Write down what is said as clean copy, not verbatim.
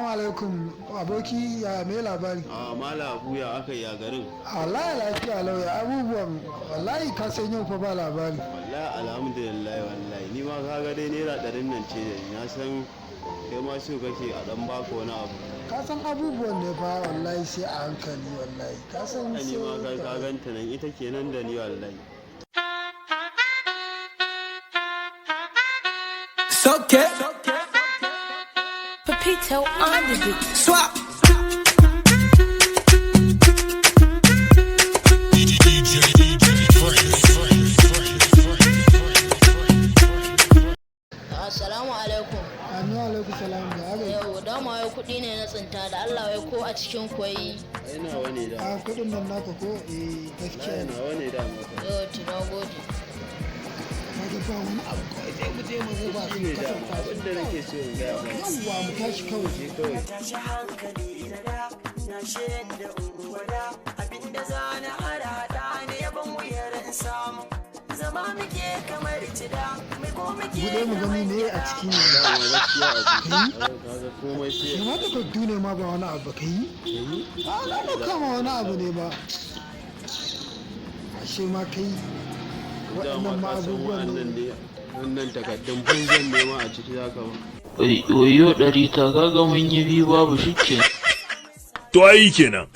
Assalamu alaikum aboki, ya mai labari? Mala Abu ya aka yi a garin. Wallahi lafiya lauya abubuwan wallahi ka san yau fa ba labari. Wallahi alhamdulillah wallahi ni ma kaga dai naira 100 nan ce da ni na san kai ma so kake a dan baka wani abu. Ka san abubuwan ne fa wallahi sai a hankali wallahi. Ka san sai Ni ma ka ganta nan ita kenan da ni wallahi. Soke Pepito on the beat. Swap Assalamu alaikum. Amin alaikum salam da haka. Yau dama wai kuɗi ne na tsinta da Allah wai ko a cikin koyi. Ina wani da. A kudin nan naka ko gaskiya ne. Ina wani da maka. Yau tuna gode. Kaga ba wani abu kawai sai mu je mu zuba su Shine da kasar abin da nake so in ga maka. Yawwa mu tashi kawai. Shi kawai. tashi hankali na da na shirin da unguwada abinda za na harada ne yaban wuyar in samu zama muke kamar cida mai ko muke Bude mu gani ne a cikin ne. Dama gaskiya a jiki. Kaga komai Shi sai. ma takardu ne ma ba wani abu ka yi? Na ɗauka ma wani abu ne ba. Ashe ma kai waɗannan ma Dama ka san abubuwan wannan ne. ne. Wannan takaddun banzan ne ma a ciki zaka ba. Oyo ɗari ta kaga mun yi biyu babu shi ke. To ai kenan.